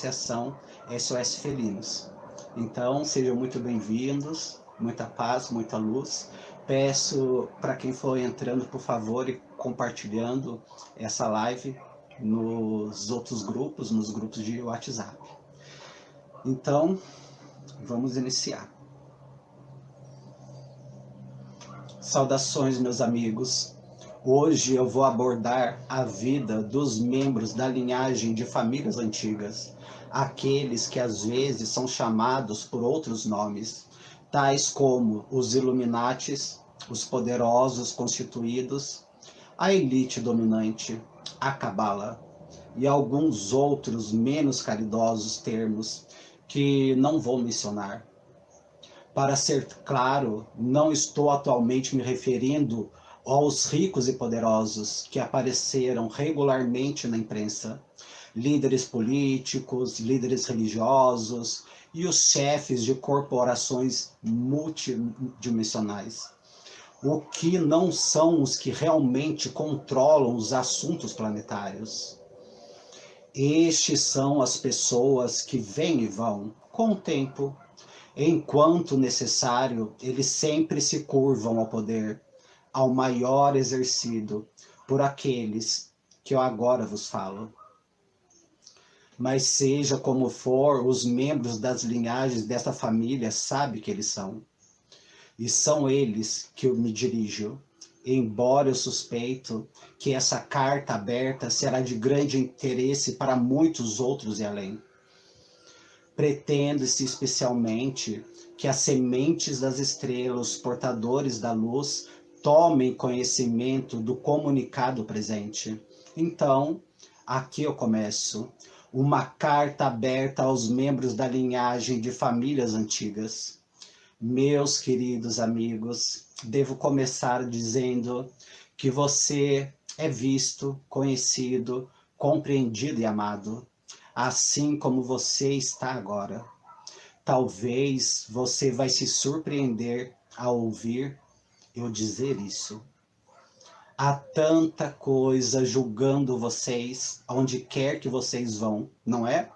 Associação SOS Felinos. Então, sejam muito bem-vindos, muita paz, muita luz. Peço para quem for entrando, por favor, e compartilhando essa live nos outros grupos, nos grupos de WhatsApp. Então, vamos iniciar. Saudações, meus amigos. Hoje eu vou abordar a vida dos membros da linhagem de famílias antigas, aqueles que às vezes são chamados por outros nomes, tais como os Illuminatis, os poderosos constituídos, a elite dominante, a Cabala e alguns outros menos caridosos termos que não vou mencionar. Para ser claro, não estou atualmente me referindo aos ricos e poderosos que apareceram regularmente na imprensa, líderes políticos, líderes religiosos e os chefes de corporações multidimensionais. O que não são os que realmente controlam os assuntos planetários. Estes são as pessoas que vêm e vão com o tempo. Enquanto necessário, eles sempre se curvam ao poder, ao maior exercido por aqueles que eu agora vos falo. Mas seja como for, os membros das linhagens dessa família sabem que eles são. E são eles que eu me dirijo, embora eu suspeito que essa carta aberta será de grande interesse para muitos outros e além. Pretende-se especialmente que as sementes das estrelas, portadores da luz, tomem conhecimento do comunicado presente. Então, aqui eu começo. Uma carta aberta aos membros da linhagem de famílias antigas. Meus queridos amigos, devo começar dizendo que você é visto, conhecido, compreendido e amado, assim como você está agora. Talvez você vai se surpreender ao ouvir eu dizer isso. Há tanta coisa julgando vocês, aonde quer que vocês vão, não é?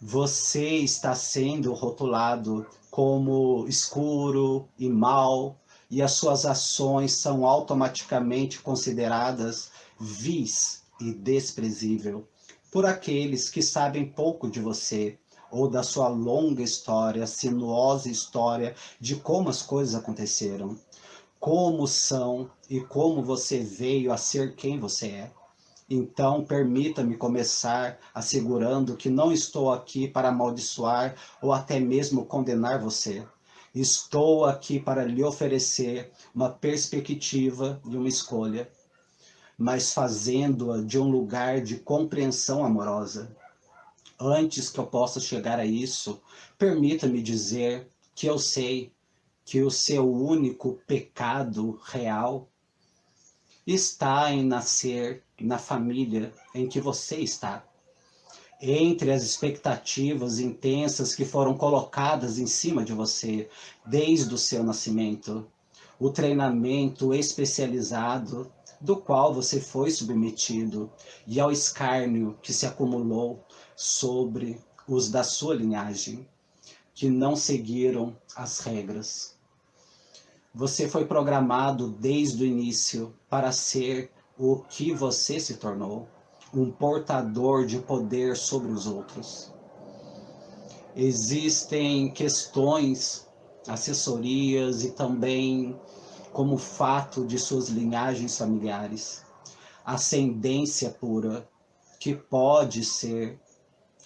Você está sendo rotulado como escuro e mau, e as suas ações são automaticamente consideradas vis e desprezível por aqueles que sabem pouco de você, ou da sua longa história, sinuosa história de como as coisas aconteceram, como são e como você veio a ser quem você é. Então, permita-me começar assegurando que não estou aqui para amaldiçoar ou até mesmo condenar você. Estou aqui para lhe oferecer uma perspectiva e uma escolha, mas fazendo-a de um lugar de compreensão amorosa. Antes que eu possa chegar a isso, permita-me dizer que eu sei que o seu único pecado real está em nascer na família em que você está. Entre as expectativas intensas que foram colocadas em cima de você desde o seu nascimento, o treinamento especializado do qual você foi submetido e ao escárnio que se acumulou sobre os da sua linhagem, que não seguiram as regras. Você foi programado desde o início para ser o que você se tornou, um portador de poder sobre os outros. Existem questões, assessorias e também como fato de suas linhagens familiares, ascendência pura, que pode ser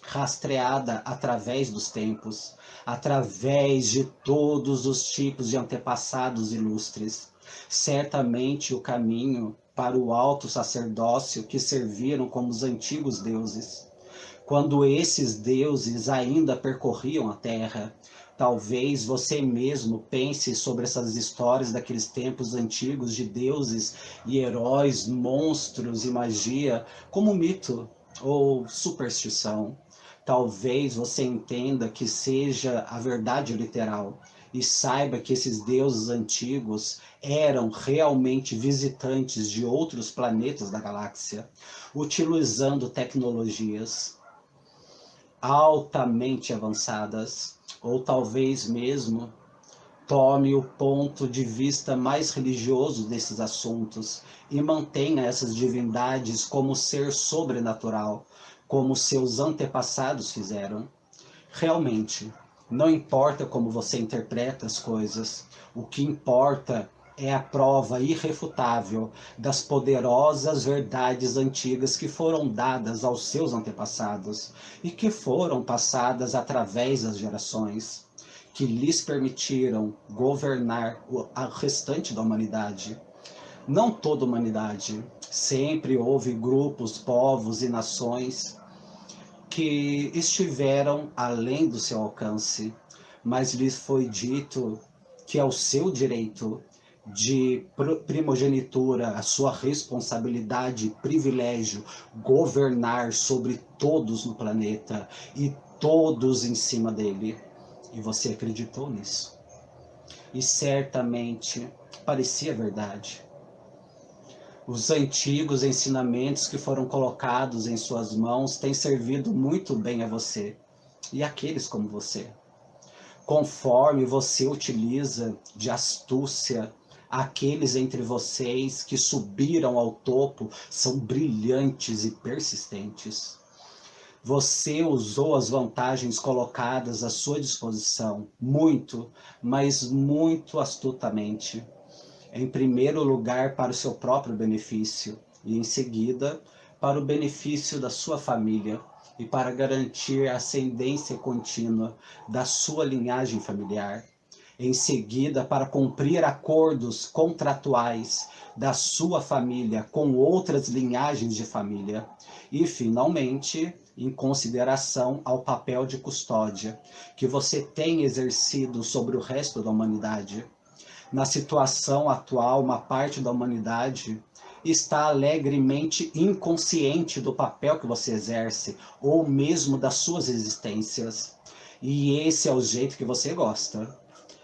rastreada através dos tempos, através de todos os tipos de antepassados ilustres. Certamente o caminho para o alto sacerdócio que serviram como os antigos deuses. Quando esses deuses ainda percorriam a terra, talvez você mesmo pense sobre essas histórias daqueles tempos antigos de deuses e heróis, monstros e magia como mito ou superstição. Talvez você entenda que seja a verdade literal e saiba que esses deuses antigos eram realmente visitantes de outros planetas da galáxia, utilizando tecnologias altamente avançadas, ou talvez mesmo tome o ponto de vista mais religioso desses assuntos e mantenha essas divindades como ser sobrenatural, como seus antepassados fizeram. Realmente, não importa como você interpreta as coisas, o que importa é a prova irrefutável das poderosas verdades antigas que foram dadas aos seus antepassados e que foram passadas através das gerações, que lhes permitiram governar o restante da humanidade. Não toda a humanidade. Sempre houve grupos, povos e nações que estiveram além do seu alcance, mas lhes foi dito que é o seu direito de primogenitura, a sua responsabilidade e privilégio governar sobre todos no planeta e todos em cima dele. E você acreditou nisso. E certamente parecia verdade. Os antigos ensinamentos que foram colocados em suas mãos têm servido muito bem a você e àqueles como você. Conforme você utiliza de astúcia, aqueles entre vocês que subiram ao topo são brilhantes e persistentes. Você usou as vantagens colocadas à sua disposição, muito, mas muito astutamente. Em primeiro lugar, para o seu próprio benefício, e em seguida, para o benefício da sua família, e para garantir a ascendência contínua da sua linhagem familiar. Em seguida, para cumprir acordos contratuais da sua família com outras linhagens de família. E, finalmente, em consideração ao papel de custódia que você tem exercido sobre o resto da humanidade. Na situação atual, uma parte da humanidade está alegremente inconsciente do papel que você exerce, ou mesmo das suas existências. E esse é o jeito que você gosta.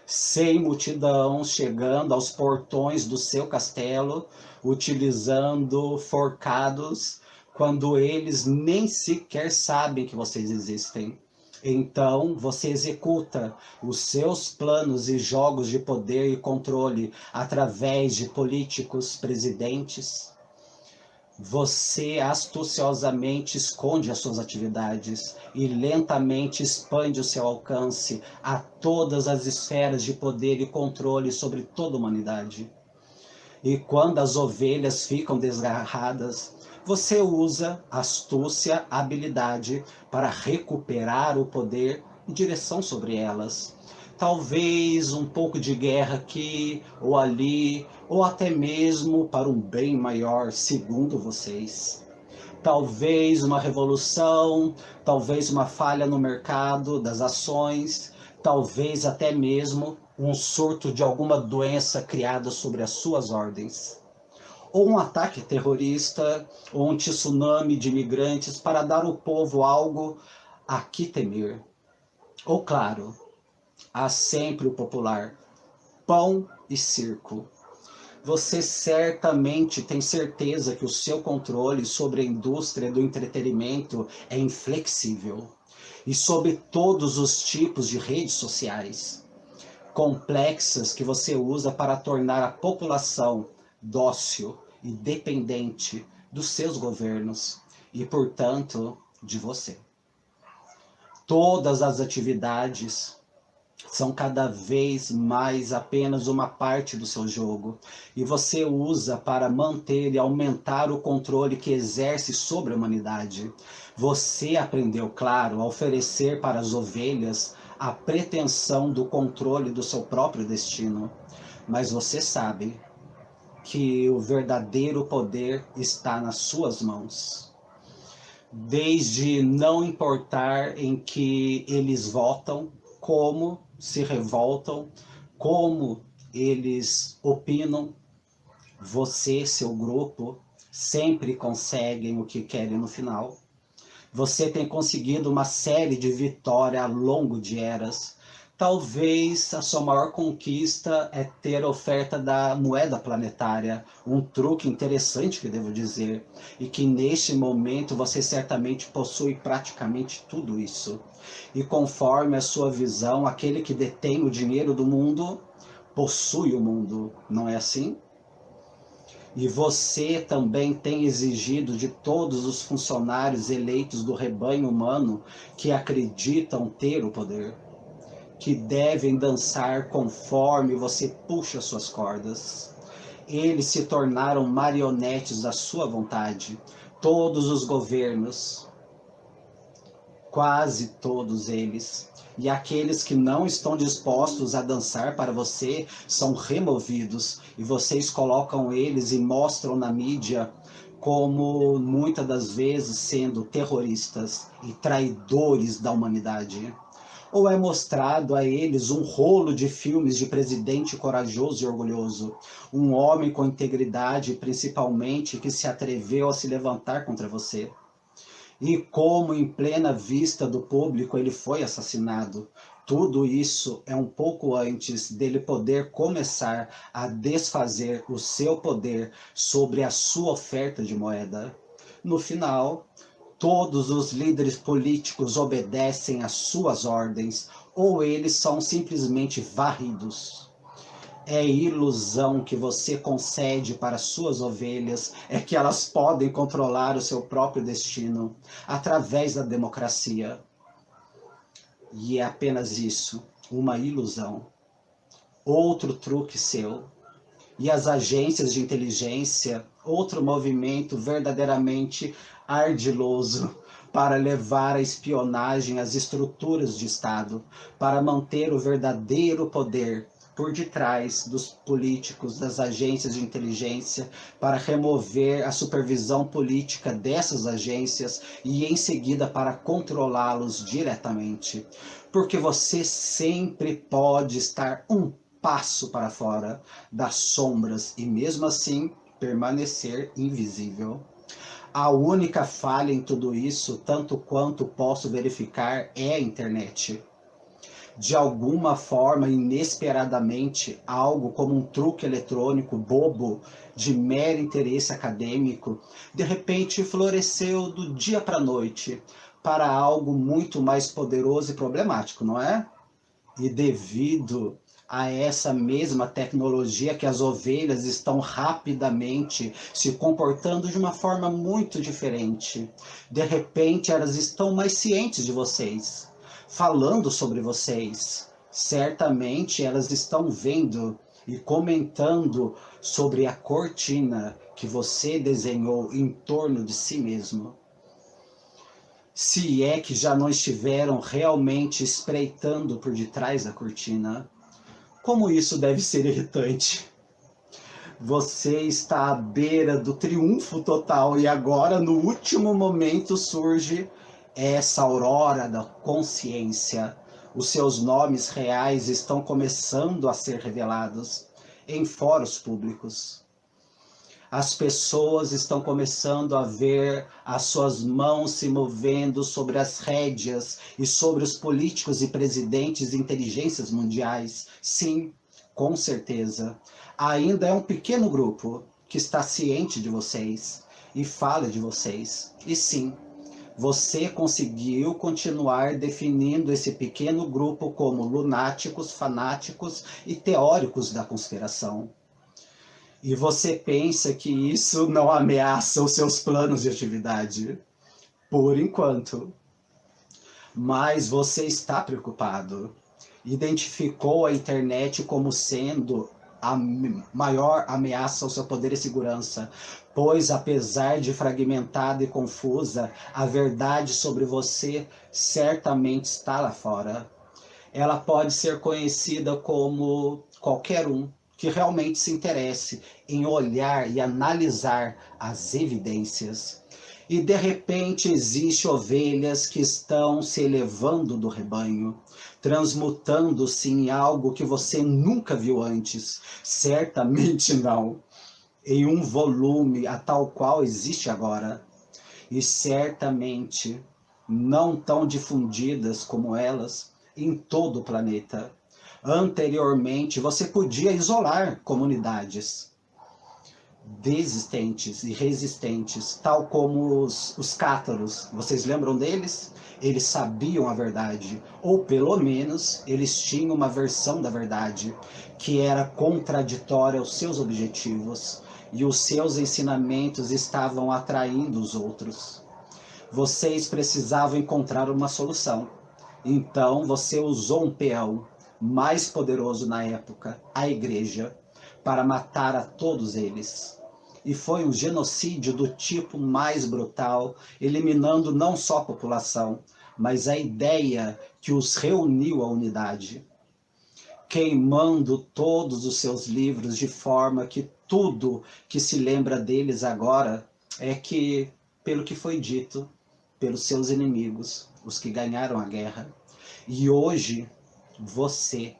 Sem multidão chegando aos portões do seu castelo, utilizando forcados, quando eles nem sequer sabem que vocês existem. Então, você executa os seus planos e jogos de poder e controle através de políticos, presidentes. Você astuciosamente esconde as suas atividades e lentamente expande o seu alcance a todas as esferas de poder e controle sobre toda a humanidade. E quando as ovelhas ficam desgarradas, você usa astúcia, habilidade para recuperar o poder e direção sobre elas. Talvez um pouco de guerra aqui ou ali, ou até mesmo para um bem maior, segundo vocês. Talvez uma revolução, talvez uma falha no mercado das ações, talvez até mesmo um surto de alguma doença criada sobre as suas ordens. Ou um ataque terrorista, ou um tsunami de imigrantes para dar ao povo algo a que temer. Ou claro, há sempre o popular, pão e circo. Você certamente tem certeza que o seu controle sobre a indústria do entretenimento é inflexível. E sobre todos os tipos de redes sociais complexas que você usa para tornar a população dócil e dependente dos seus governos e, portanto, de você. Todas as atividades são cada vez mais apenas uma parte do seu jogo e você usa para manter e aumentar o controle que exerce sobre a humanidade. Você aprendeu, claro, a oferecer para as ovelhas a pretensão do controle do seu próprio destino, mas você sabe que o verdadeiro poder está nas suas mãos. Desde não importar em que eles votam, como se revoltam, como eles opinam, você, seu grupo, sempre conseguem o que querem no final. Você tem conseguido uma série de vitórias ao longo de eras, Talvez a sua maior conquista é ter a oferta da moeda planetária, um truque interessante que devo dizer, e que neste momento você certamente possui praticamente tudo isso. E conforme a sua visão, aquele que detém o dinheiro do mundo possui o mundo, não é assim? E você também tem exigido de todos os funcionários eleitos do rebanho humano que acreditam ter o poder, que devem dançar conforme você puxa suas cordas. Eles se tornaram marionetes da sua vontade. Todos os governos, quase todos eles. E aqueles que não estão dispostos a dançar para você são removidos. E vocês colocam eles e mostram na mídia como muitas das vezes sendo terroristas e traidores da humanidade. Ou é mostrado a eles um rolo de filmes de presidente corajoso e orgulhoso, um homem com integridade, principalmente, que se atreveu a se levantar contra você. E como em plena vista do público ele foi assassinado. Tudo isso é um pouco antes dele poder começar a desfazer o seu poder sobre a sua oferta de moeda. No final, todos os líderes políticos obedecem às suas ordens, ou eles são simplesmente varridos. É ilusão que você concede para suas ovelhas, é que elas podem controlar o seu próprio destino através da democracia. E é apenas isso, uma ilusão. Outro truque seu. E as agências de inteligência, outro movimento verdadeiramente ardiloso para levar a espionagem às estruturas de Estado, para manter o verdadeiro poder por detrás dos políticos, das agências de inteligência, para remover a supervisão política dessas agências e em seguida para controlá-los diretamente. Porque você sempre pode estar um passo para fora das sombras e mesmo assim permanecer invisível. A única falha em tudo isso, tanto quanto posso verificar, é a internet. De alguma forma, inesperadamente, algo como um truque eletrônico bobo, de mero interesse acadêmico, de repente floresceu do dia para a noite, para algo muito mais poderoso e problemático, não é? E devido a essa mesma tecnologia que as ovelhas estão rapidamente se comportando de uma forma muito diferente. De repente, elas estão mais cientes de vocês, falando sobre vocês. Certamente, elas estão vendo e comentando sobre a cortina que você desenhou em torno de si mesmo. Se é que já não estiveram realmente espreitando por detrás da cortina. Como isso deve ser irritante. Você está à beira do triunfo total e agora, no último momento, surge essa aurora da consciência. Os seus nomes reais estão começando a ser revelados em fóruns públicos. As pessoas estão começando a ver as suas mãos se movendo sobre as rédeas e sobre os políticos e presidentes de inteligências mundiais. Sim, com certeza. Ainda é um pequeno grupo que está ciente de vocês e fala de vocês. E sim, você conseguiu continuar definindo esse pequeno grupo como lunáticos, fanáticos e teóricos da conspiração. E você pensa que isso não ameaça os seus planos de atividade? Por enquanto. Mas você está preocupado. Identificou a internet como sendo a maior ameaça ao seu poder e segurança, pois apesar de fragmentada e confusa, a verdade sobre você certamente está lá fora. Ela pode ser conhecida como qualquer um que realmente se interesse em olhar e analisar as evidências. E de repente existem ovelhas que estão se elevando do rebanho, transmutando-se em algo que você nunca viu antes. Certamente não. Em um volume a tal qual existe agora. E certamente não tão difundidas como elas, em todo o planeta. Anteriormente, você podia isolar comunidades desistentes e resistentes, tal como os cátaros. Vocês lembram deles? Eles sabiam a verdade, ou pelo menos eles tinham uma versão da verdade que era contraditória aos seus objetivos, e os seus ensinamentos estavam atraindo os outros. Vocês precisavam encontrar uma solução. Então você usou um peão mais poderoso na época, a igreja, para matar a todos eles. E foi um genocídio do tipo mais brutal, eliminando não só a população, mas a ideia que os reuniu à unidade, queimando todos os seus livros de forma que tudo que se lembra deles agora é que, pelo que foi dito pelos seus inimigos, os que ganharam a guerra. E hoje você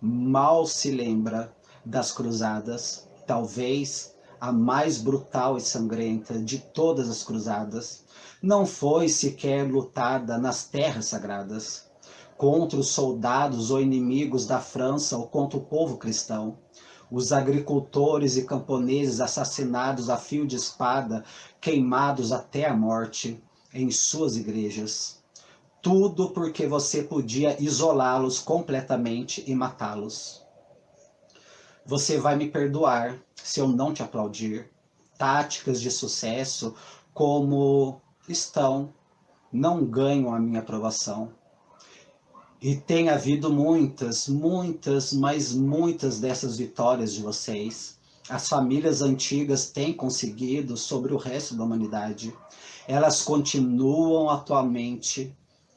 mal se lembra das cruzadas, talvez a mais brutal e sangrenta de todas as cruzadas. Não foi sequer lutada nas terras sagradas, contra os soldados ou inimigos da França ou contra o povo cristão. Os agricultores e camponeses assassinados a fio de espada, queimados até a morte em suas igrejas. Tudo porque você podia isolá-los completamente e matá-los. Você vai me perdoar se eu não te aplaudir. Táticas de sucesso como não ganham a minha aprovação. E tem havido muitas, mas muitas dessas vitórias de vocês. As famílias antigas têm conseguido sobre o resto da humanidade. Elas continuam atualmente.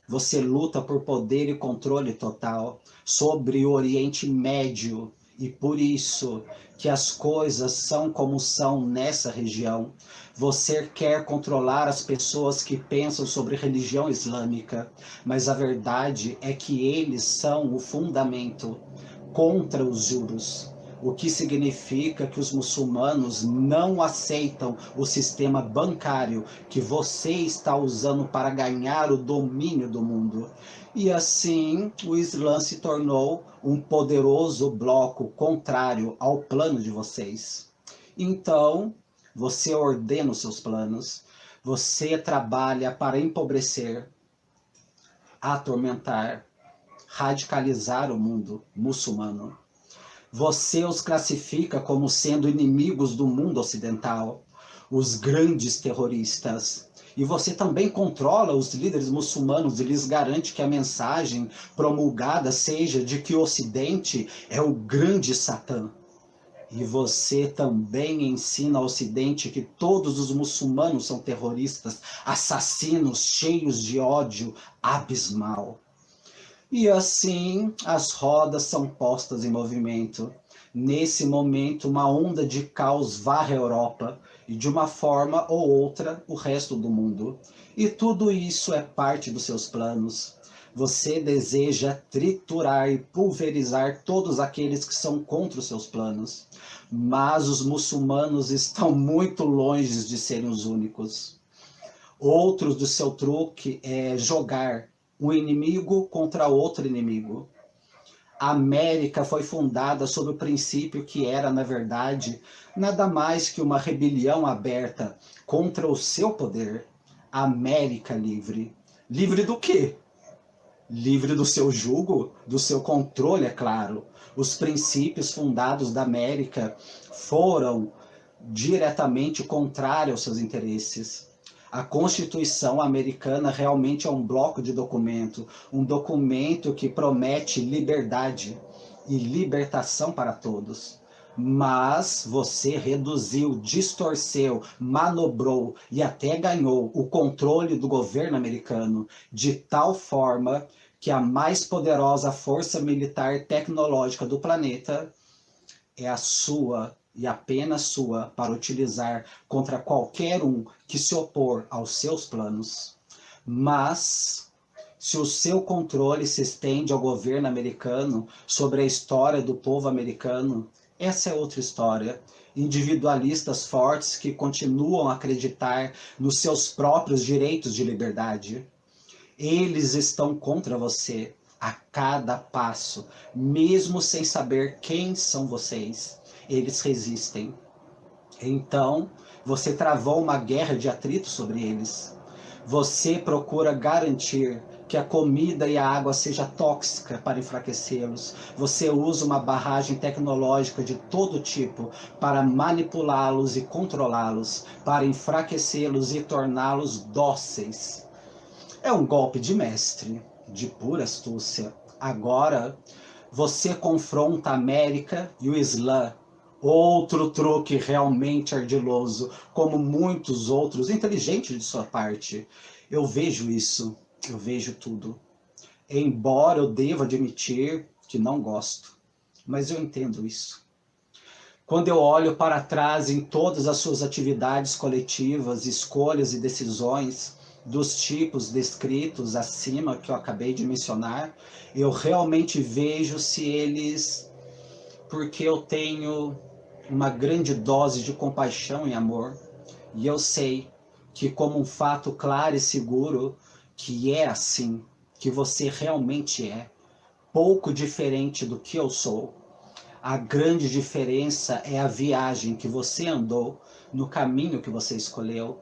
Você luta por poder e controle total sobre o Oriente Médio, e por isso que as coisas são como são nessa região. Você quer controlar as pessoas que pensam sobre religião islâmica, mas a verdade é que eles são o fundamento contra os juros, o que significa que os muçulmanos não aceitam o sistema bancário que você está usando para ganhar o domínio do mundo. E assim, o Islã se tornou um poderoso bloco contrário ao plano de vocês. Então, você ordena os seus planos, você trabalha para empobrecer, atormentar, radicalizar o mundo muçulmano. Você os classifica como sendo inimigos do mundo ocidental, os grandes terroristas. E você também controla os líderes muçulmanos e lhes garante que a mensagem promulgada seja de que o Ocidente é o grande Satã. E você também ensina ao Ocidente que todos os muçulmanos são terroristas, assassinos cheios de ódio abismal. E assim as rodas são postas em movimento. Nesse momento, uma onda de caos varre a Europa e, de uma forma ou outra, o resto do mundo. E tudo isso é parte dos seus planos. Você deseja triturar e pulverizar todos aqueles que são contra os seus planos. Mas os muçulmanos estão muito longe de serem os únicos. Outros do seu truque é jogar um inimigo contra outro inimigo. A América foi fundada sob o princípio que era, na verdade, nada mais que uma rebelião aberta contra o seu poder. A América livre. Livre do quê? Livre do seu jugo, do seu controle, é claro. Os princípios fundados da América foram diretamente contrários aos seus interesses. A Constituição americana realmente é um bloco de documento, um documento que promete liberdade e libertação para todos. Mas você reduziu, distorceu, manobrou e até ganhou o controle do governo americano de tal forma que a mais poderosa força militar tecnológica do planeta é a sua e apenas sua para utilizar contra qualquer um que se opor aos seus planos. Mas, se o seu controle se estende ao governo americano sobre a história do povo americano, essa é outra história. Individualistas fortes que continuam a acreditar nos seus próprios direitos de liberdade. Eles estão contra você. A cada passo, mesmo sem saber quem são vocês, eles resistem. Então, você travou uma guerra de atrito sobre eles. Você procura garantir que a comida e a água seja tóxica para enfraquecê-los. Você usa uma barragem tecnológica de todo tipo para manipulá-los e controlá-los, para enfraquecê-los e torná-los dóceis. É um golpe de mestre, de pura astúcia. Agora, você confronta a América e o Islã. Outro truque realmente ardiloso, como muitos outros, inteligente de sua parte. Eu vejo isso, eu vejo tudo. Embora eu deva admitir que não gosto, mas eu entendo isso. Quando eu olho para trás em todas as suas atividades coletivas, escolhas e decisões, dos tipos descritos acima que eu acabei de mencionar, eu realmente vejo se eles, porque eu tenho uma grande dose de compaixão e amor, e eu sei que como um fato claro e seguro, que é assim, que você realmente é, pouco diferente do que eu sou. A grande diferença é a viagem que você andou, no caminho que você escolheu.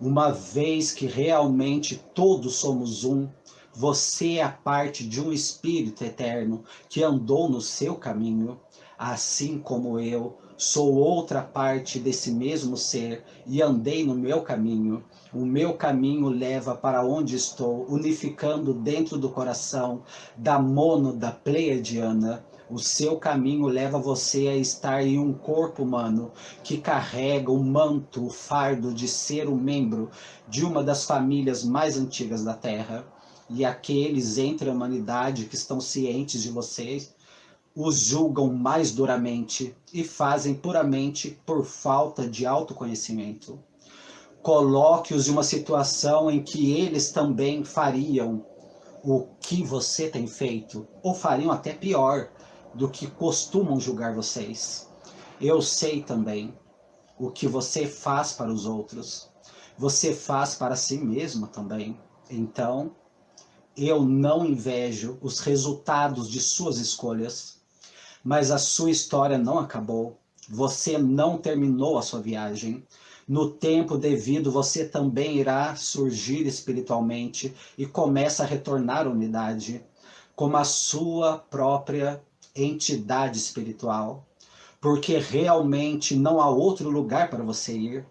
Uma vez que realmente todos somos um, você é a parte de um espírito eterno que andou no seu caminho, assim como eu sou outra parte desse mesmo ser e andei no meu caminho. O meu caminho leva para onde estou, unificando dentro do coração da mônada pleiadiana. O seu caminho leva você a estar em um corpo humano que carrega o manto, o fardo de ser um membro de uma das famílias mais antigas da Terra. E aqueles entre a humanidade que estão cientes de vocês os julgam mais duramente e fazem puramente por falta de autoconhecimento. Coloque-os em uma situação em que eles também fariam o que você tem feito, ou fariam até pior do que costumam julgar vocês. Eu sei também o que você faz para os outros. Você faz para si mesmo também. Então, eu não invejo os resultados de suas escolhas, mas a sua história não acabou. Você não terminou a sua viagem. No tempo devido, você também irá surgir espiritualmente e começa a retornar à unidade, como a sua própria entidade espiritual, porque realmente não há outro lugar para você ir.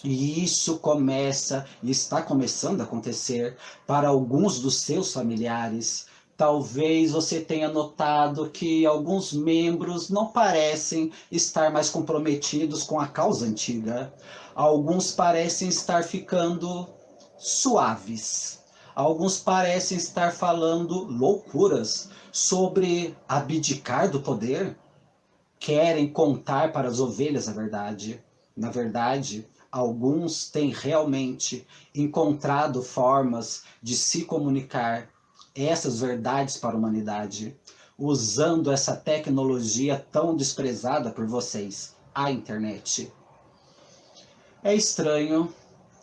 E isso começa e está começando a acontecer para alguns dos seus familiares. Talvez você tenha notado que alguns membros não parecem estar mais comprometidos com a causa antiga. Alguns parecem estar ficando suaves. Alguns parecem estar falando loucuras sobre abdicar do poder. Querem contar para as ovelhas a verdade. Na verdade, alguns têm realmente encontrado formas de se comunicar essas verdades para a humanidade, usando essa tecnologia tão desprezada por vocês, a internet. É estranho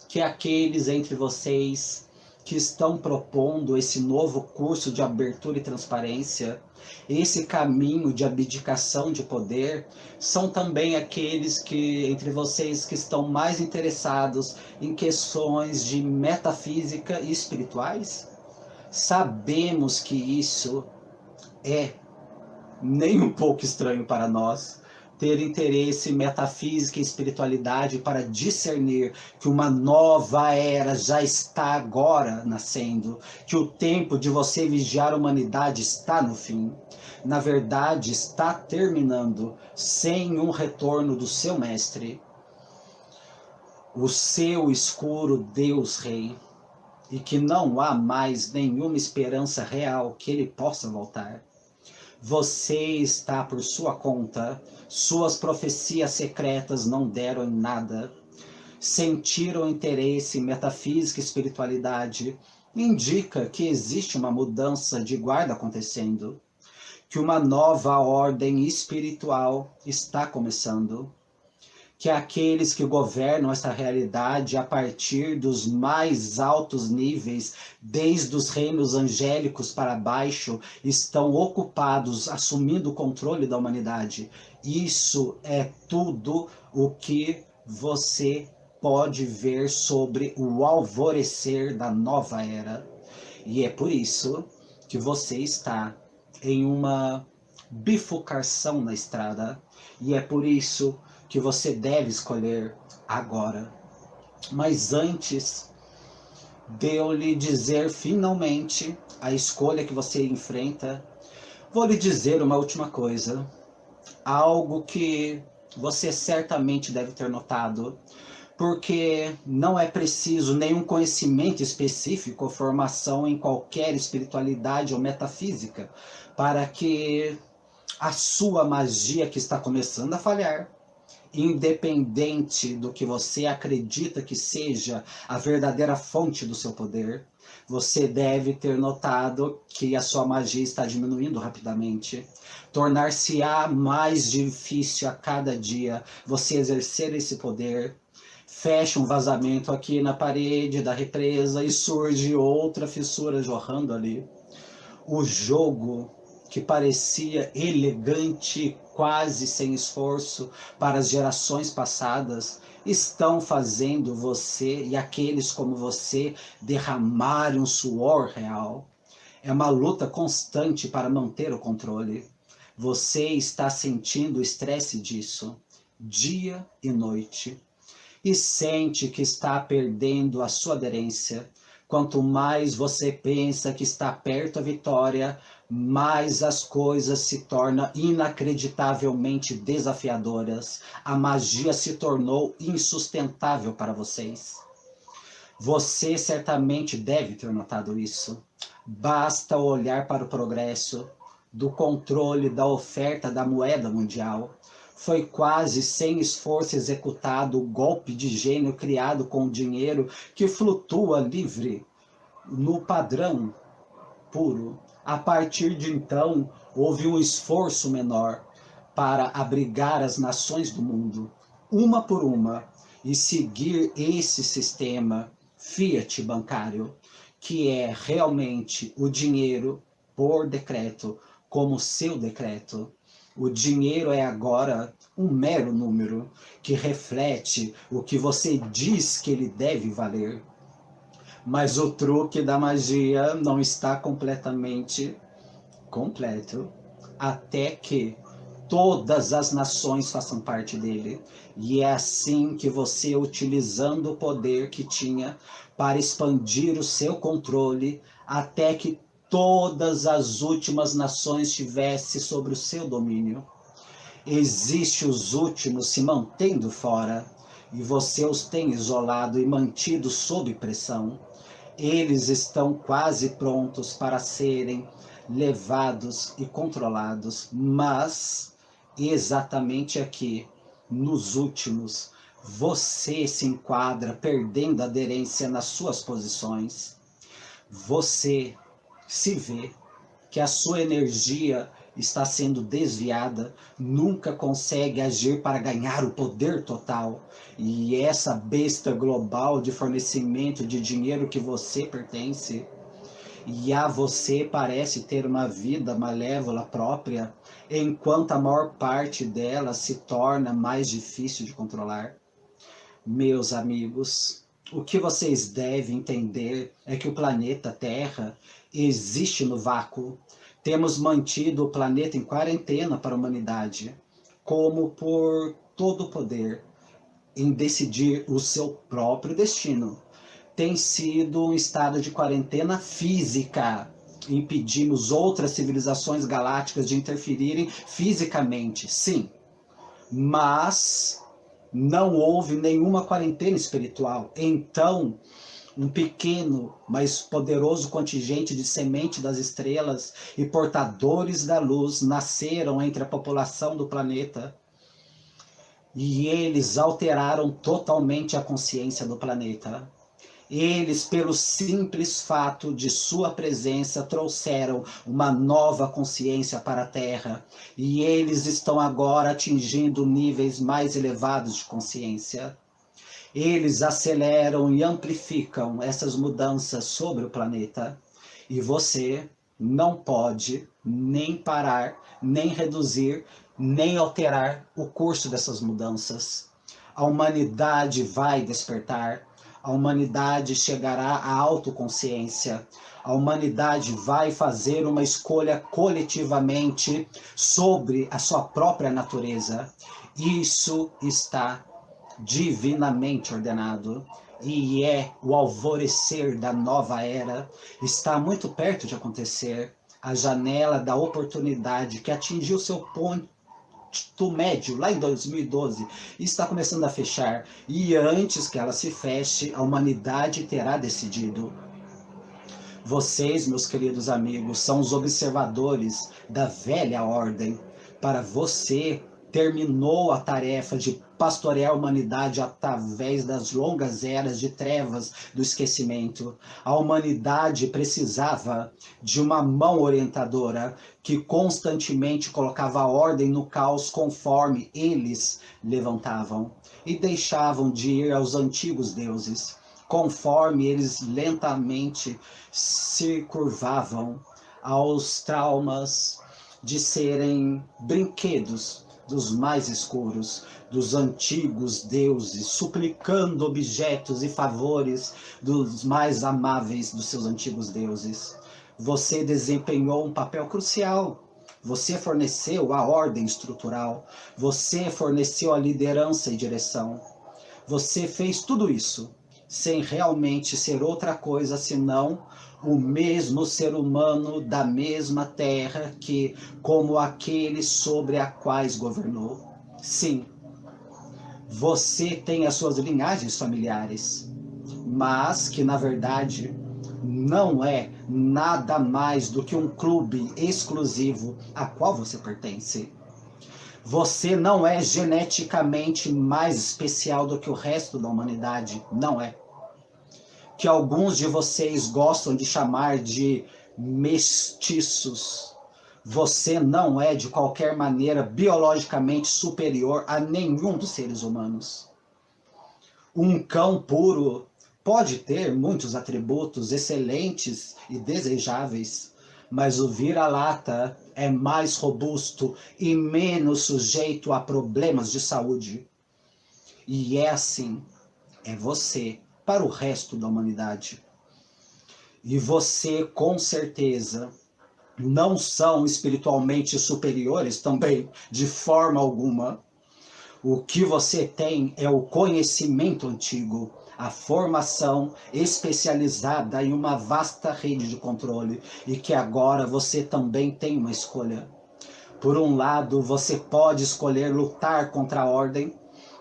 que aqueles entre vocês que estão propondo esse novo curso de abertura e transparência, esse caminho de abdicação de poder, são também aqueles que entre vocês que estão mais interessados em questões de metafísica e espirituais. Sabemos que isso é nem um pouco estranho para nós, ter interesse em metafísica e espiritualidade para discernir que uma nova era já está agora nascendo, que o tempo de você vigiar a humanidade está no fim. Na verdade, está terminando sem um retorno do seu mestre, o seu escuro Deus Rei, e que não há mais nenhuma esperança real que ele possa voltar. Você está por sua conta, suas profecias secretas não deram em nada. Sentiram interesse em metafísica e espiritualidade, indica que existe uma mudança de guarda acontecendo, que uma nova ordem espiritual está começando, que aqueles que governam essa realidade a partir dos mais altos níveis, desde os reinos angélicos para baixo, estão ocupados assumindo o controle da humanidade. Isso é tudo o que você pode ver sobre o alvorecer da nova era. E é por isso que você está em uma bifurcação na estrada. E é por isso que você deve escolher agora. Mas antes de eu lhe dizer finalmente a escolha que você enfrenta, vou lhe dizer uma última coisa. Algo que você certamente deve ter notado, porque não é preciso nenhum conhecimento específico ou formação em qualquer espiritualidade ou metafísica para que a sua magia que está começando a falhar, independente do que você acredita que seja a verdadeira fonte do seu poder, você deve ter notado que a sua magia está diminuindo rapidamente. Tornar-se-á mais difícil a cada dia você exercer esse poder. Fecha um vazamento aqui na parede da represa e surge outra fissura jorrando ali. O jogo que parecia elegante, quase sem esforço para as gerações passadas, estão fazendo você e aqueles como você derramarem um suor real. É uma luta constante para manter o controle. Você está sentindo o estresse disso, dia e noite, e sente que está perdendo a sua aderência. Quanto mais você pensa que está perto da vitória, mais as coisas se tornam inacreditavelmente desafiadoras. A magia se tornou insustentável para vocês. Você certamente deve ter notado isso. Basta olhar para o progresso do controle da oferta da moeda mundial. Foi quase sem esforço executado o golpe de gênio criado com o dinheiro que flutua livre no padrão puro. A partir de então, houve um esforço menor para abrigar as nações do mundo, uma por uma, e seguir esse sistema fiat bancário, que é realmente o dinheiro por decreto, como seu decreto. O dinheiro é agora um mero número que reflete o que você diz que ele deve valer. Mas o truque da magia não está completamente completo até que todas as nações façam parte dele. E é assim que você, utilizando o poder que tinha para expandir o seu controle, até que todas as últimas nações estivessem sobre o seu domínio. Existe os últimos se mantendo fora, e você os tem isolado e mantido sob pressão. Eles estão quase prontos para serem levados e controlados, mas exatamente aqui, nos últimos, você se enquadra perdendo aderência nas suas posições. Você se vê que a sua energia está sendo desviada, nunca consegue agir para ganhar o poder total. E essa besta global de fornecimento de dinheiro que você pertence, e a você parece ter uma vida malévola própria, enquanto a maior parte dela se torna mais difícil de controlar. Meus amigos, o que vocês devem entender é que o planeta Terra existe no vácuo. Temos mantido o planeta em quarentena para a humanidade, como por todo o poder em decidir o seu próprio destino. Tem sido um estado de quarentena física. Impedimos outras civilizações galácticas de interferirem fisicamente, sim. Mas não houve nenhuma quarentena espiritual. Então, um pequeno, mas poderoso contingente de semente das estrelas e portadores da luz nasceram entre a população do planeta. E eles alteraram totalmente a consciência do planeta. Eles, pelo simples fato de sua presença, trouxeram uma nova consciência para a Terra. E eles estão agora atingindo níveis mais elevados de consciência. Eles aceleram e amplificam essas mudanças sobre o planeta. E você não pode nem parar, nem reduzir, nem alterar o curso dessas mudanças. A humanidade vai despertar. A humanidade chegará à autoconsciência. A humanidade vai fazer uma escolha coletivamente sobre a sua própria natureza. Isso está divinamente ordenado. E é o alvorecer da nova era. Está muito perto de acontecer. A janela da oportunidade que atingiu seu ponto médio lá em 2012 está começando a fechar, e antes que ela se feche, a humanidade terá decidido. Vocês, meus queridos amigos, são os observadores da velha ordem. Para você, terminou a tarefa de pastorear a humanidade através das longas eras de trevas do esquecimento. A humanidade precisava de uma mão orientadora que constantemente colocava ordem no caos conforme eles levantavam e deixavam de ir aos antigos deuses, conforme eles lentamente se curvavam aos traumas de serem brinquedos dos mais escuros, dos antigos deuses, suplicando objetos e favores dos mais amáveis dos seus antigos deuses. Você desempenhou um papel crucial. Você forneceu a ordem estrutural. Você forneceu a liderança e direção. Você fez tudo isso sem realmente ser outra coisa senão o mesmo ser humano da mesma terra que, como aqueles sobre a quais governou. Sim, você tem as suas linhagens familiares, mas que na verdade não é nada mais do que um clube exclusivo a qual você pertence. Você não é geneticamente mais especial do que o resto da humanidade, não é. Que alguns de vocês gostam de chamar de mestiços. Você não é de qualquer maneira biologicamente superior a nenhum dos seres humanos. Um cão puro pode ter muitos atributos excelentes e desejáveis, mas o vira-lata é mais robusto e menos sujeito a problemas de saúde. E é assim, é você para o resto da humanidade. E você, com certeza, não são espiritualmente superiores também, de forma alguma. O que você tem é o conhecimento antigo, a formação especializada em uma vasta rede de controle, e que agora você também tem uma escolha. Por um lado, você pode escolher lutar contra a ordem,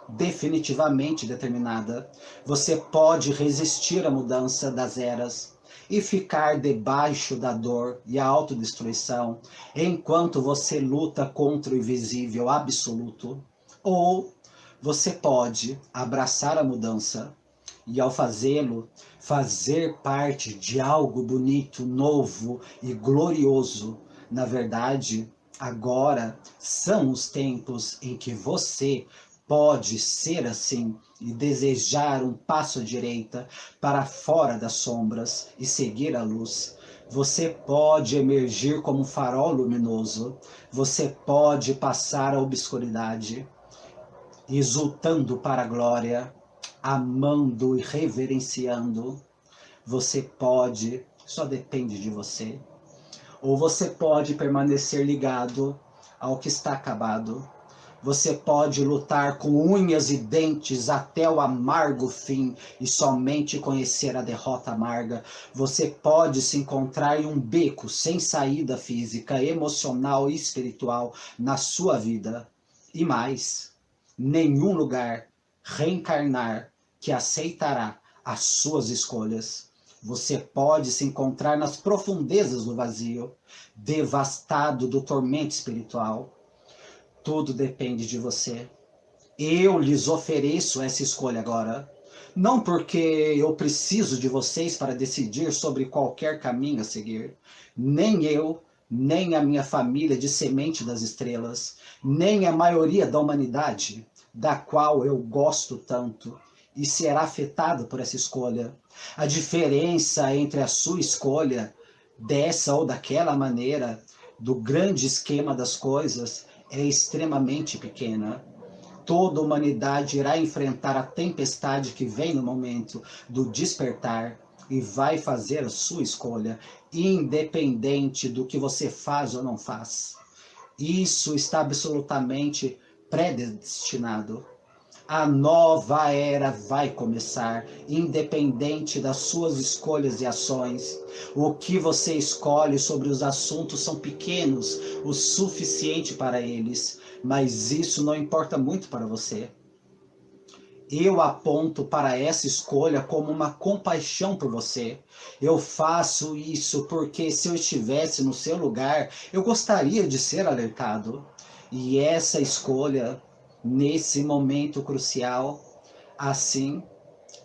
definitivamente determinada. Você pode resistir à mudança das eras e ficar debaixo da dor e a autodestruição, enquanto você luta contra o invisível absoluto. Ou você pode abraçar a mudança e, ao fazê-lo, fazer parte de algo bonito, novo e glorioso. Na verdade, agora são os tempos em que você pode ser assim e desejar um passo à direita para fora das sombras e seguir a luz. Você pode emergir como um farol luminoso. Você pode passar a obscuridade, exultando para a glória, amando e reverenciando. Você pode, só depende de você. Ou você pode permanecer ligado ao que está acabado. Você pode lutar com unhas e dentes até o amargo fim e somente conhecer a derrota amarga. Você pode se encontrar em um beco sem saída física, emocional e espiritual na sua vida. E mais, nenhum lugar reencarnar que aceitará as suas escolhas. Você pode se encontrar nas profundezas do vazio, devastado do tormento espiritual. Tudo depende de você. Eu lhes ofereço essa escolha agora. Não porque eu preciso de vocês para decidir sobre qualquer caminho a seguir. Nem eu, nem a minha família de semente das estrelas, nem a maioria da humanidade, da qual eu gosto tanto, e será afetado por essa escolha. A diferença entre a sua escolha, dessa ou daquela maneira, do grande esquema das coisas, é extremamente pequena. Toda a humanidade irá enfrentar a tempestade que vem no momento do despertar e vai fazer a sua escolha, independente do que você faz ou não faz. Isso está absolutamente predestinado. A nova era vai começar, independente das suas escolhas e ações. O que você escolhe sobre os assuntos são pequenos o suficiente para eles, mas isso não importa muito para você. Eu aponto para essa escolha como uma compaixão por você. Eu faço isso porque se eu estivesse no seu lugar, eu gostaria de ser alertado. E essa escolha, nesse momento crucial, assim,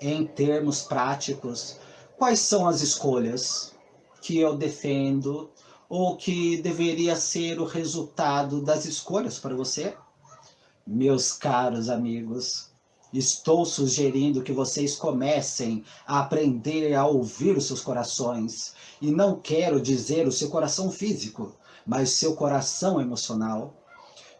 em termos práticos, quais são as escolhas que eu defendo ou que deveria ser o resultado das escolhas para você? Meus caros amigos, estou sugerindo que vocês comecem a aprender a ouvir os seus corações. E não quero dizer o seu coração físico, mas seu coração emocional.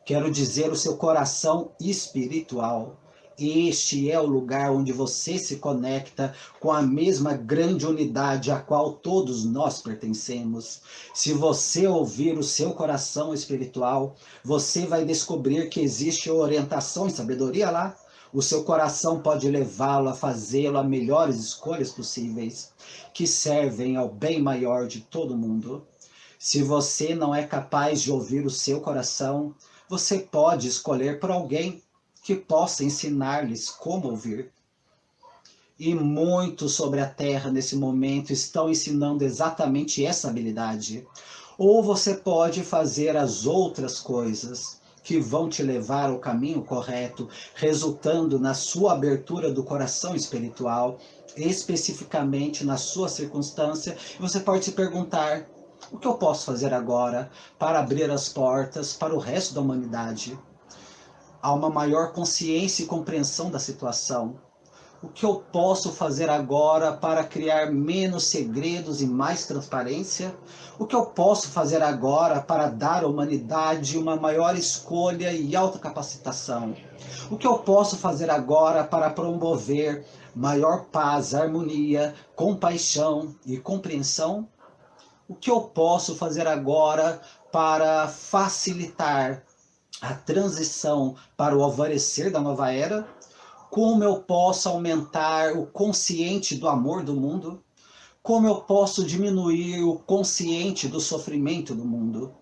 Quero dizer o seu coração espiritual. Este é o lugar onde você se conecta com a mesma grande unidade a qual todos nós pertencemos. Se você ouvir o seu coração espiritual, você vai descobrir que existe orientação e sabedoria lá. O seu coração pode levá-lo a fazê-lo a melhores escolhas possíveis, que servem ao bem maior de todo mundo. Se você não é capaz de ouvir o seu coração, você pode escolher por alguém que possa ensinar-lhes como ouvir. E muitos sobre a Terra nesse momento estão ensinando exatamente essa habilidade. Ou você pode fazer as outras coisas que vão te levar ao caminho correto, resultando na sua abertura do coração espiritual, especificamente na sua circunstância. Você pode se perguntar: o que eu posso fazer agora para abrir as portas para o resto da humanidade? Há uma maior consciência e compreensão da situação. O que eu posso fazer agora para criar menos segredos e mais transparência? O que eu posso fazer agora para dar à humanidade uma maior escolha e autocapacitação? O que eu posso fazer agora para promover maior paz, harmonia, compaixão e compreensão? O que eu posso fazer agora para facilitar a transição para o alvorecer da nova era? Como eu posso aumentar o consciente do amor do mundo? Como eu posso diminuir o consciente do sofrimento do mundo?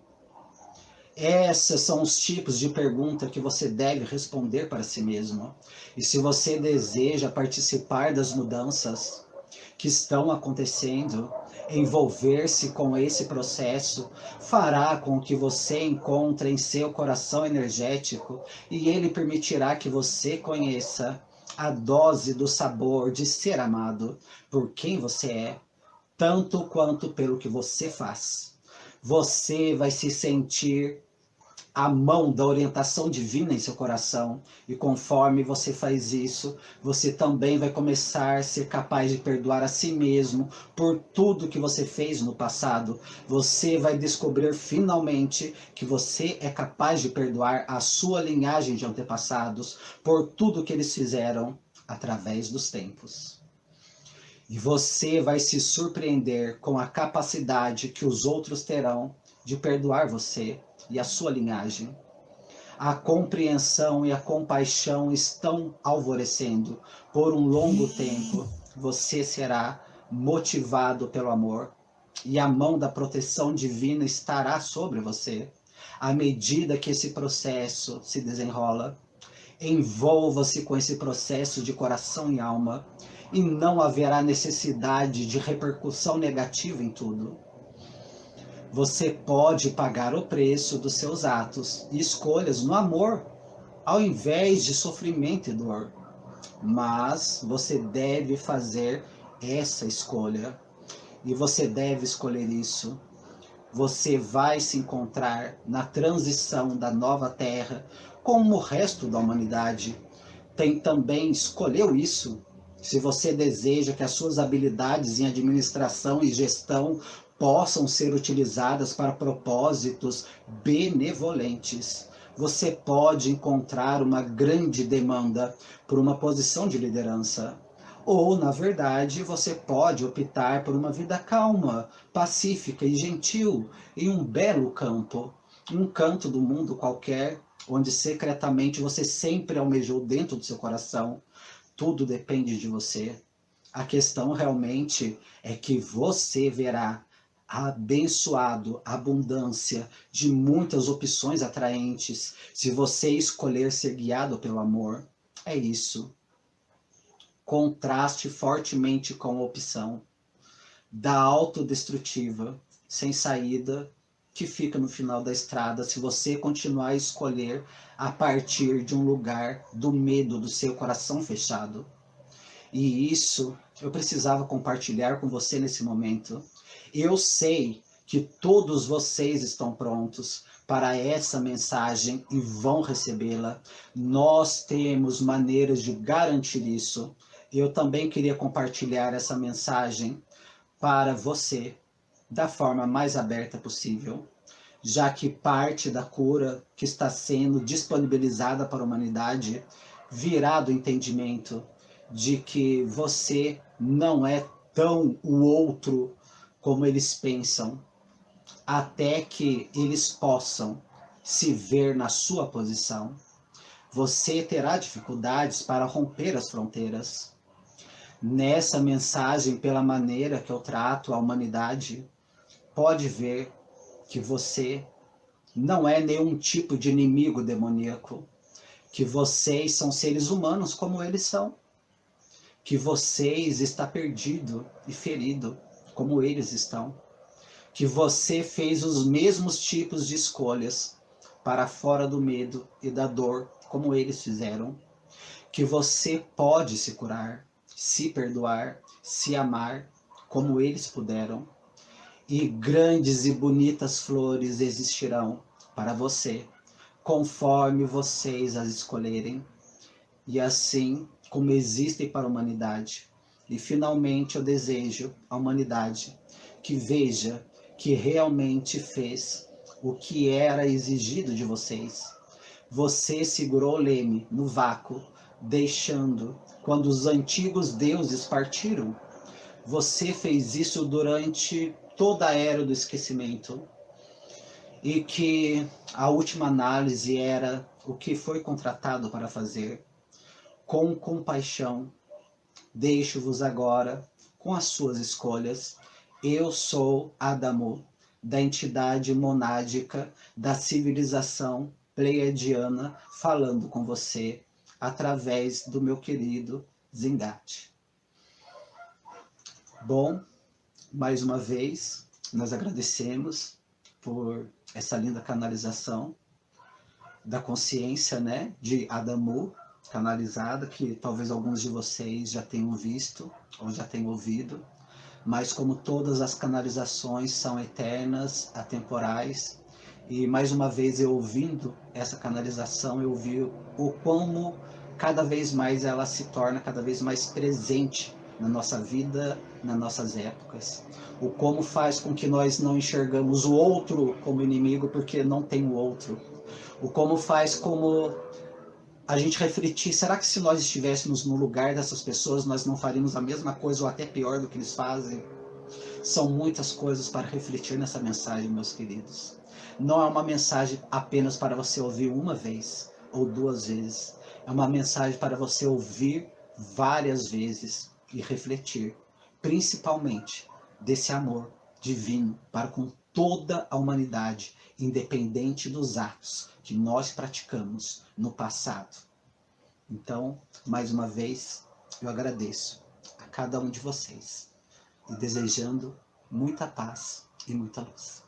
Esses são os tipos de pergunta que você deve responder para si mesmo. E se você deseja participar das mudanças que estão acontecendo, envolver-se com esse processo, fará com que você encontre em seu coração energético e ele permitirá que você conheça a dose do sabor de ser amado por quem você é, tanto quanto pelo que você faz. Você vai se sentir a mão da orientação divina em seu coração, e conforme você faz isso, você também vai começar a ser capaz de perdoar a si mesmo por tudo que você fez no passado. Você vai descobrir finalmente que você é capaz de perdoar a sua linhagem de antepassados por tudo que eles fizeram através dos tempos. E você vai se surpreender com a capacidade que os outros terão de perdoar você e a sua linhagem. A compreensão e a compaixão estão alvorecendo. Por um longo tempo, você será motivado pelo amor e a mão da proteção divina estará sobre você. À medida que esse processo se desenrola, envolva-se com esse processo de coração e alma e não haverá necessidade de repercussão negativa em tudo. Você pode pagar o preço dos seus atos e escolhas no amor, ao invés de sofrimento e dor. mas você deve fazer essa escolha. E você deve escolher isso. Você vai se encontrar na transição da nova Terra, como o resto da humanidade também escolheu isso. Se você deseja que as suas habilidades em administração e gestão possam ser utilizadas para propósitos benevolentes, você pode encontrar uma grande demanda por uma posição de liderança. Ou, na verdade, você pode optar por uma vida calma, pacífica e gentil em um belo campo, um canto do mundo qualquer, onde secretamente você sempre almejou dentro do seu coração. Tudo depende de você. A questão realmente é que você verá abençoado, abundância de muitas opções atraentes, se você escolher ser guiado pelo amor. É isso. Contraste fortemente com a opção da autodestrutiva, sem saída, que fica no final da estrada se você continuar a escolher a partir de um lugar do medo do seu coração fechado. E isso eu precisava compartilhar com você nesse momento. Eu sei que todos vocês estão prontos para essa mensagem e vão recebê-la. Nós temos maneiras de garantir isso. Eu também queria compartilhar essa mensagem para você da forma mais aberta possível, já que parte da cura que está sendo disponibilizada para a humanidade virá do entendimento de que você não é tão o outro como eles pensam, até que eles possam se ver na sua posição. Você terá dificuldades para romper as fronteiras. Nessa mensagem, pela maneira que eu trato a humanidade, pode ver que você não é nenhum tipo de inimigo demoníaco, que vocês são seres humanos como eles são, que vocês está perdido e ferido como eles estão, que você fez os mesmos tipos de escolhas para fora do medo e da dor como eles fizeram, que você pode se curar, se perdoar, se amar como eles puderam, e grandes e bonitas flores existirão para você, conforme vocês as escolherem, e assim como existem para a humanidade. E finalmente eu desejo à humanidade que veja que realmente fez o que era exigido de vocês. Você segurou o leme no vácuo, deixando quando os antigos deuses partiram. Você fez isso durante toda a era do esquecimento. E que a última análise era o que foi contratado para fazer. Com compaixão, deixo-vos agora com as suas escolhas. Eu sou Adamo, da entidade monádica da civilização pleiadiana, falando com você através do meu querido Zingate. Bom, mais uma vez, nós agradecemos por essa linda canalização da consciência, né, de Adamu, canalizada, que talvez alguns de vocês já tenham visto ou já tenham ouvido, mas como todas as canalizações são eternas, atemporais, e mais uma vez eu ouvindo essa canalização, eu vi o como cada vez mais ela se torna cada vez mais presente na nossa vida, nas nossas épocas. O como faz com que nós não enxergamos o outro como inimigo porque não tem o outro. O como faz como a gente refletir, será que se nós estivéssemos no lugar dessas pessoas, nós não faríamos a mesma coisa ou até pior do que eles fazem? São muitas coisas para refletir nessa mensagem, meus queridos. Não é uma mensagem apenas para você ouvir uma vez ou duas vezes. É uma mensagem para você ouvir várias vezes e refletir, principalmente desse amor divino para com toda a humanidade, independente dos atos que nós praticamos no passado. Então, mais uma vez, eu agradeço a cada um de vocês e desejando muita paz e muita luz.